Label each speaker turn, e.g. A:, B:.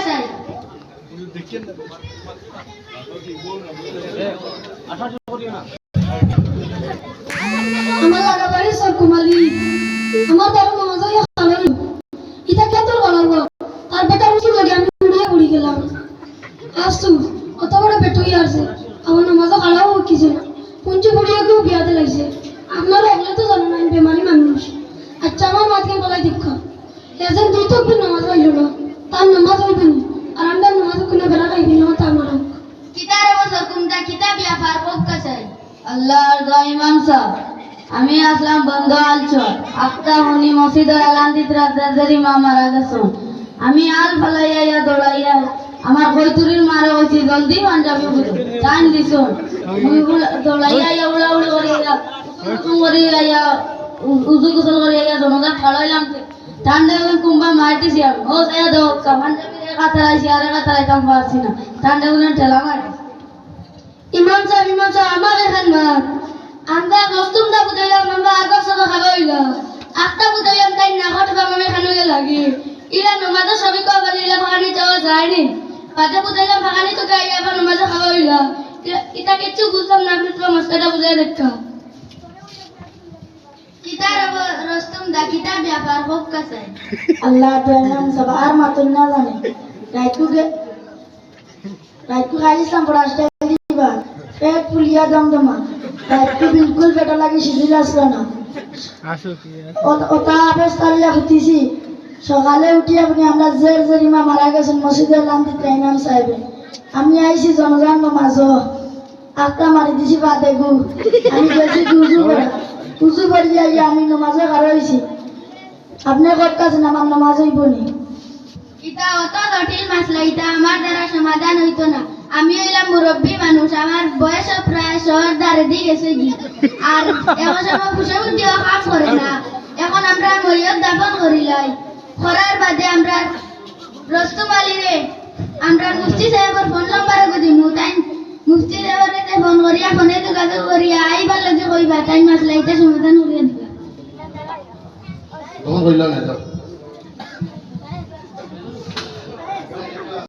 A: চাই
B: আমার লাগা বাড়ি সব কুমালি আমার বারো নামাজ ইটা কেতর বলাব তার বেটা উঁচু লাগে আমি উড়ে গেলাম আসু কত বড় বেটুই আছে আমার নামাজও খারাপ কিছু না পুঞ্চু বুড়িয়ে কেউ বিয়াতে লাগছে আপনারা ওগুলো তো জানো না বেমারি মানুষ আচ্ছা আমার মাকে বলাই দীক্ষা এজন দুই তো নামাজ হইল না তার নামাজ হইবে না আর আমরা নামাজ কোনো বেড়া খাইবি না তার মারা
A: কিতারে বছর কুমটা কিতাব ব্যাপার পক্কা চাই
C: আল্লাহর দোয়া ইমাম সাহেব আমি আসলাম বন্ধ আলচর আফতা হনি মসজিদের আলান্দিত রাজদারি মা মারা গেছেন আমি আল ফালাইয়া দৌড়াইয়া আমার কৈতুরির মারা হয়েছি জলদি পাঞ্জাবি বুঝো টাইম দিছুন দৌড়াইয়া উড়া উড়ি করিয়া উজু গোসল করিয়া জনগা ঠাড়াইলাম ঠান্ডা কুম্বা মারতেছি আমি ও সায়া দেও পাঞ্জাবি রেখা তারাইছি আর রেখা তারাইতাম পারছি না ঠান্ডা গুলো ঠেলা মারতেছি
B: ইমাম সাহেব আমার এখান মার আমরা রস্তুমটা বুঝাইলাম আমরা আগর সব খাওয়া হইলাম আটটা বুঝাইলাম তাই না ঘটবা আমি এখানে লাগে ইলা নমাজে সবই কবার ইলা ভাগানি যাওয়া যায়নি পাতে বুঝাইলাম ভাগানি তো গাই আবার নমাজে খাওয়া হইলাম এটা কিছু বুঝলাম না আপনি তোমার মস্তাটা বুঝাই দেখা
A: কিতারে রস্তম দা কিতাব ব্যাপার পক্কা চাই
C: আল্লাহ ইমাম সাহেব আর মাতুন না জানে রাইকু খাইছিলাম পড়াশটা দিবা পেট ফুলিয়া দমদমা রাইকু বিলকুল পেটা লাগে সিজিল আসলো না ওটা অবস্থায় হতিছি সকালে উঠি আপনি আমরা জের জেরিমা মারা গেছেন মসজিদের লান্দিত ইমাম সাহেব আমি আইছি জনগান মাঝ আটটা মারি দিছি বাদে গু আমি গেছি উজু পড়ি যাই আমি নমাজে হারাইছি আপনি করতেছেন আমার নমাজ হইব নি
A: এটা অত জটিল মাসলা এটা আমার দ্বারা সমাধান হইতো না আমি হইলাম মুরব্বী মানুষ আমার বয়স প্রায় শহর দ্বারে দিয়ে গেছে কি আর এখন সময় খুশি বুদ্ধিও কাম করে না এখন আমরা মরিয়ত দাপন করিলাই করার বাদে আমরা রস্তম আলী রে আমরা মুফতি সাহেবের ফোন নম্বরে দিমু তাই মুফতি সাহেবের ফোন করিয়া ফোনে যোগাযোগ করিয়া আইবার লগে কইবা তাই মাসলা এটা সমাধান করিয়া দিবা